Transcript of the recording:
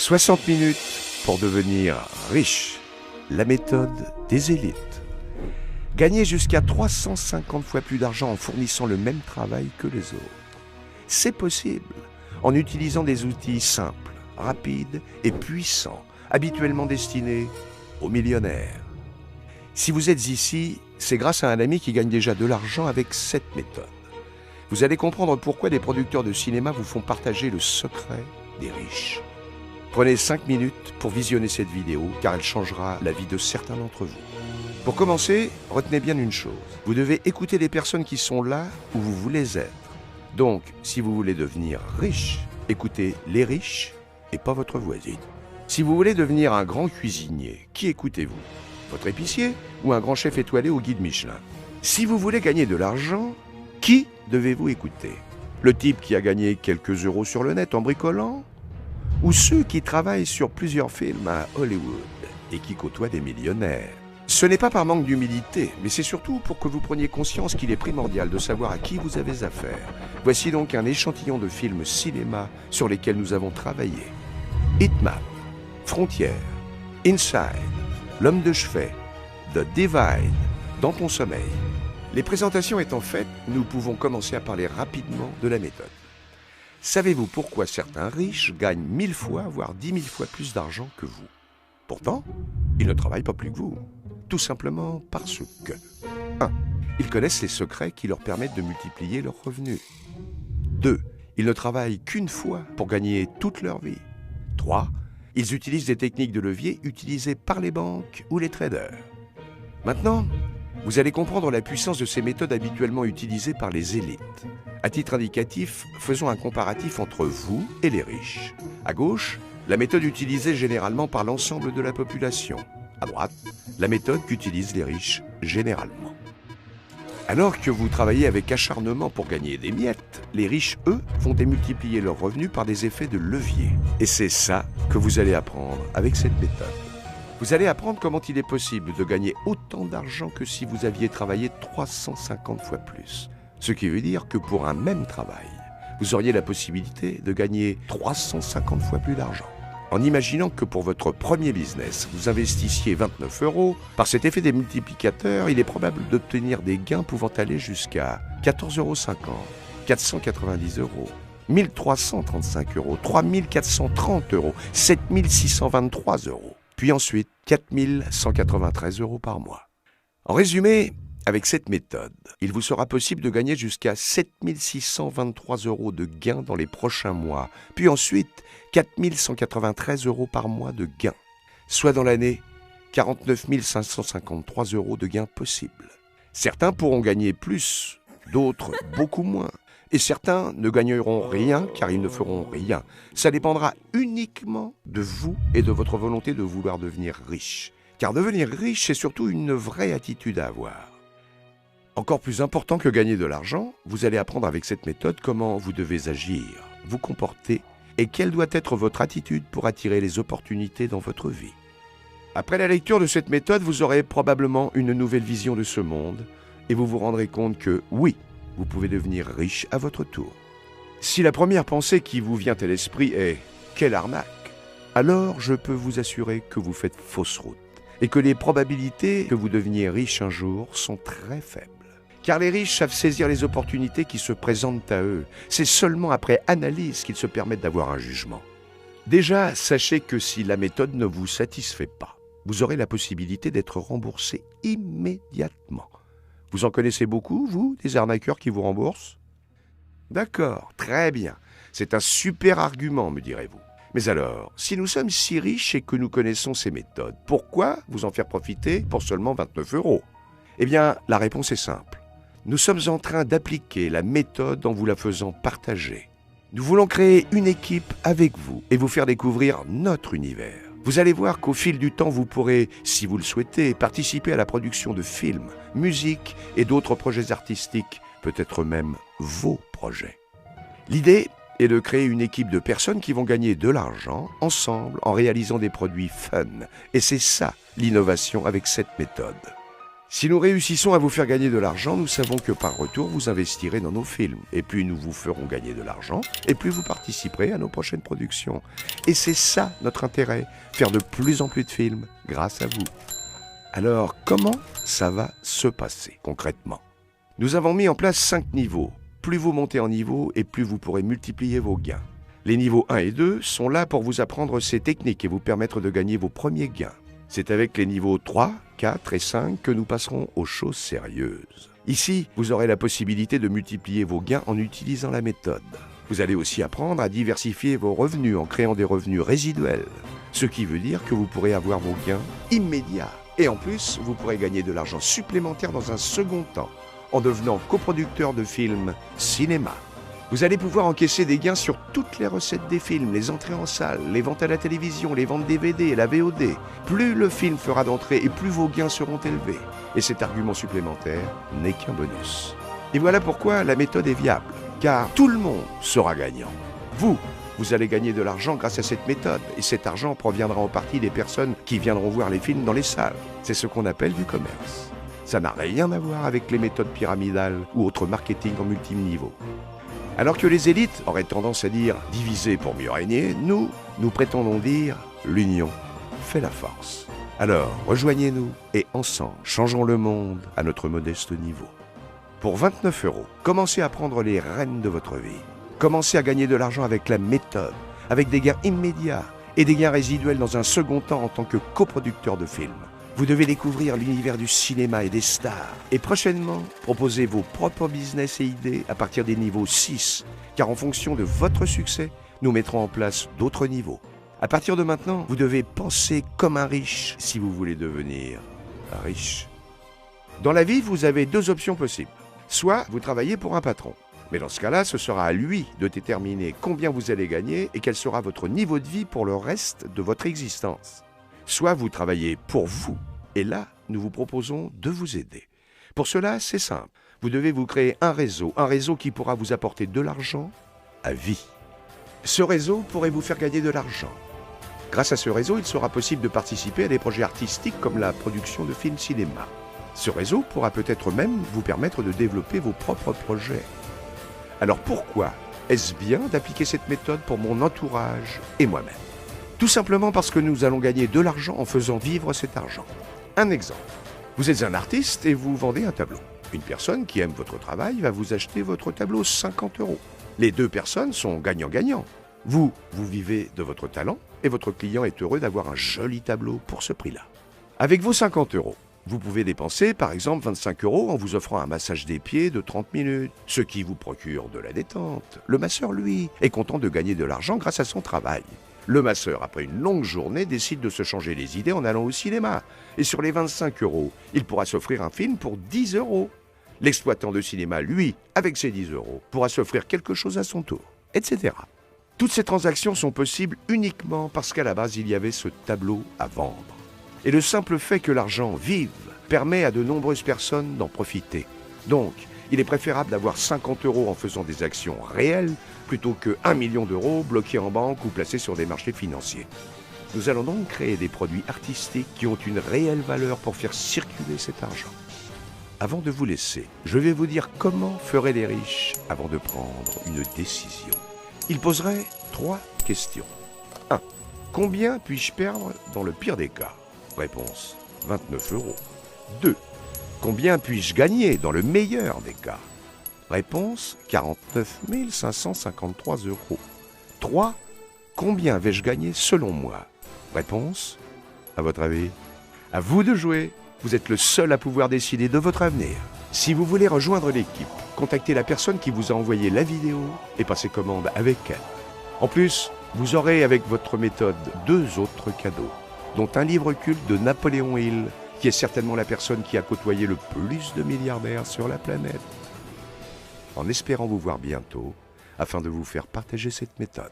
60 minutes pour devenir riche. La méthode des élites. Gagner jusqu'à 350 fois plus d'argent en fournissant le même travail que les autres. C'est possible en utilisant des outils simples, rapides et puissants, habituellement destinés aux millionnaires. Si vous êtes ici, c'est grâce à un ami qui gagne déjà de l'argent avec cette méthode. Vous allez comprendre pourquoi des producteurs de cinéma vous font partager le secret des riches. Prenez 5 minutes pour visionner cette vidéo, car elle changera la vie de certains d'entre vous. Pour commencer, retenez bien une chose. Vous devez écouter les personnes qui sont là où vous voulez être. Donc, si vous voulez devenir riche, écoutez les riches et pas votre voisine. Si vous voulez devenir un grand cuisinier, qui écoutez-vous? Votre épicier ou un grand chef étoilé au guide Michelin? Si vous voulez gagner de l'argent, qui devez-vous écouter? Le type qui a gagné quelques euros sur le net en bricolant? Ou ceux qui travaillent sur plusieurs films à Hollywood et qui côtoient des millionnaires? Ce n'est pas par manque d'humilité, mais c'est surtout pour que vous preniez conscience qu'il est primordial de savoir à qui vous avez affaire. Voici donc un échantillon de films cinéma sur lesquels nous avons travaillé. Hitman, Frontières, Inside, L'homme de chevet, The Divide, Dans ton sommeil. Les présentations étant faites, nous pouvons commencer à parler rapidement de la méthode. Savez-vous pourquoi certains riches gagnent 1000 fois, voire 10 000 fois plus d'argent que vous? Pourtant, ils ne travaillent pas plus que vous. Tout simplement parce que 1. Ils connaissent les secrets qui leur permettent de multiplier leurs revenus. 2. Ils ne travaillent qu'une fois pour gagner toute leur vie. 3. Ils utilisent des techniques de levier utilisées par les banques ou les traders. Maintenant, vous allez comprendre la puissance de ces méthodes habituellement utilisées par les élites. À titre indicatif, faisons un comparatif entre vous et les riches. À gauche, la méthode utilisée généralement par l'ensemble de la population. À droite, la méthode qu'utilisent les riches généralement. Alors que vous travaillez avec acharnement pour gagner des miettes, les riches, eux, vont démultiplier leurs revenus par des effets de levier. Et c'est ça que vous allez apprendre avec cette méthode. Vous allez apprendre comment il est possible de gagner autant d'argent que si vous aviez travaillé 350 fois plus. Ce qui veut dire que pour un même travail, vous auriez la possibilité de gagner 350 fois plus d'argent. En imaginant que pour votre premier business, vous investissiez 29 €, par cet effet des multiplicateurs, il est probable d'obtenir des gains pouvant aller jusqu'à 14,50 €, 490 €, 1335 €, 3430 €, 7623 €, puis ensuite 4193 € par mois. En résumé, avec cette méthode, il vous sera possible de gagner jusqu'à 7623 € de gains dans les prochains mois, puis ensuite 4193 € par mois de gains, soit dans l'année 49 553 € de gains possibles. Certains pourront gagner plus, d'autres beaucoup moins, et certains ne gagneront rien car ils ne feront rien. Ça dépendra uniquement de vous et de votre volonté de vouloir devenir riche. Car devenir riche, c'est surtout une vraie attitude à avoir. Encore plus important que gagner de l'argent, vous allez apprendre avec cette méthode comment vous devez agir, vous comporter et quelle doit être votre attitude pour attirer les opportunités dans votre vie. Après la lecture de cette méthode, vous aurez probablement une nouvelle vision de ce monde et vous vous rendrez compte que oui, vous pouvez devenir riche à votre tour. Si la première pensée qui vous vient à l'esprit est « quelle arnaque !», alors je peux vous assurer que vous faites fausse route et que les probabilités que vous deveniez riche un jour sont très faibles. Car les riches savent saisir les opportunités qui se présentent à eux. C'est seulement après analyse qu'ils se permettent d'avoir un jugement. Déjà, sachez que si la méthode ne vous satisfait pas, vous aurez la possibilité d'être remboursé immédiatement. Vous en connaissez beaucoup, vous, des arnaqueurs qui vous remboursent? D'accord, très bien. C'est un super argument, me direz-vous. Mais alors, si nous sommes si riches et que nous connaissons ces méthodes, pourquoi vous en faire profiter pour seulement 29 €? Eh bien, la réponse est simple. Nous sommes en train d'appliquer la méthode en vous la faisant partager. Nous voulons créer une équipe avec vous et vous faire découvrir notre univers. Vous allez voir qu'au fil du temps, vous pourrez, si vous le souhaitez, participer à la production de films, musique et d'autres projets artistiques, peut-être même vos projets. L'idée est de créer une équipe de personnes qui vont gagner de l'argent ensemble en réalisant des produits fun. Et c'est ça l'innovation avec cette méthode. Si nous réussissons à vous faire gagner de l'argent, nous savons que par retour, vous investirez dans nos films. Et plus nous vous ferons gagner de l'argent, et plus vous participerez à nos prochaines productions. Et c'est ça notre intérêt, faire de plus en plus de films grâce à vous. Alors, comment ça va se passer concrètement? Nous avons mis en place 5 niveaux. Plus vous montez en niveau, et plus vous pourrez multiplier vos gains. Les niveaux 1 et 2 sont là pour vous apprendre ces techniques et vous permettre de gagner vos premiers gains. C'est avec les niveaux 3, 4 et 5 que nous passerons aux choses sérieuses. Ici, vous aurez la possibilité de multiplier vos gains en utilisant la méthode. Vous allez aussi apprendre à diversifier vos revenus en créant des revenus résiduels. Ce qui veut dire que vous pourrez avoir vos gains immédiats. Et en plus, vous pourrez gagner de l'argent supplémentaire dans un second temps, en devenant coproducteur de films cinéma. Vous allez pouvoir encaisser des gains sur toutes les recettes des films, les entrées en salle, les ventes à la télévision, les ventes DVD et la VOD. Plus le film fera d'entrées et plus vos gains seront élevés. Et cet argument supplémentaire n'est qu'un bonus. Et voilà pourquoi la méthode est viable, car tout le monde sera gagnant. Vous allez gagner de l'argent grâce à cette méthode, et cet argent proviendra en partie des personnes qui viendront voir les films dans les salles. C'est ce qu'on appelle du commerce. Ça n'a rien à voir avec les méthodes pyramidales ou autres marketing en multiniveau. Alors que les élites auraient tendance à dire « diviser pour mieux régner », nous prétendons dire « l'union fait la force ». Alors, rejoignez-nous et ensemble, changeons le monde à notre modeste niveau. Pour 29 €, commencez à prendre les rênes de votre vie. Commencez à gagner de l'argent avec la méthode, avec des gains immédiats et des gains résiduels dans un second temps en tant que coproducteur de films. Vous devez découvrir l'univers du cinéma et des stars. Et prochainement, proposez vos propres business et idées à partir des niveaux 6, car en fonction de votre succès, nous mettrons en place d'autres niveaux. À partir de maintenant, vous devez penser comme un riche si vous voulez devenir riche. Dans la vie, vous avez 2 options possibles. Soit vous travaillez pour un patron. Mais dans ce cas-là, ce sera à lui de déterminer combien vous allez gagner et quel sera votre niveau de vie pour le reste de votre existence. Soit vous travaillez pour vous, et là, nous vous proposons de vous aider. Pour cela, c'est simple. Vous devez vous créer un réseau qui pourra vous apporter de l'argent à vie. Ce réseau pourrait vous faire gagner de l'argent. Grâce à ce réseau, il sera possible de participer à des projets artistiques comme la production de films cinéma. Ce réseau pourra peut-être même vous permettre de développer vos propres projets. Alors pourquoi est-ce bien d'appliquer cette méthode pour mon entourage et moi-même? Tout simplement parce que nous allons gagner de l'argent en faisant vivre cet argent. Un exemple. Vous êtes un artiste et vous vendez un tableau. Une personne qui aime votre travail va vous acheter votre tableau 50 €. Les 2 personnes sont gagnant-gagnant. Vous vivez de votre talent et votre client est heureux d'avoir un joli tableau pour ce prix-là. Avec vos 50 €, vous pouvez dépenser par exemple 25 € en vous offrant un massage des pieds de 30 minutes, ce qui vous procure de la détente. Le masseur, lui, est content de gagner de l'argent grâce à son travail. Le masseur, après une longue journée, décide de se changer les idées en allant au cinéma. Et sur les 25 €, il pourra s'offrir un film pour 10 €. L'exploitant de cinéma, lui, avec ses 10 €, pourra s'offrir quelque chose à son tour, etc. Toutes ces transactions sont possibles uniquement parce qu'à la base, il y avait ce tableau à vendre. Et le simple fait que l'argent vive permet à de nombreuses personnes d'en profiter. Donc, il est préférable d'avoir 50 € en faisant des actions réelles plutôt que 1 million d'euros bloqués en banque ou placés sur des marchés financiers. Nous allons donc créer des produits artistiques qui ont une réelle valeur pour faire circuler cet argent. Avant de vous laisser, je vais vous dire comment feraient les riches avant de prendre une décision. Ils poseraient 3 questions. 1. Combien puis-je perdre dans le pire des cas? Réponse, 29 €. 2. Combien puis-je gagner dans le meilleur des cas? Réponse, 49 553 €. 3. Combien vais-je gagner selon moi? Réponse, à votre avis? À vous de jouer. Vous êtes le seul à pouvoir décider de votre avenir. Si vous voulez rejoindre l'équipe, contactez la personne qui vous a envoyé la vidéo et passez commande avec elle. En plus, vous aurez avec votre méthode 2 autres cadeaux, dont un livre culte de Napoléon Hill, qui est certainement la personne qui a côtoyé le plus de milliardaires sur la planète. En espérant vous voir bientôt, afin de vous faire partager cette méthode.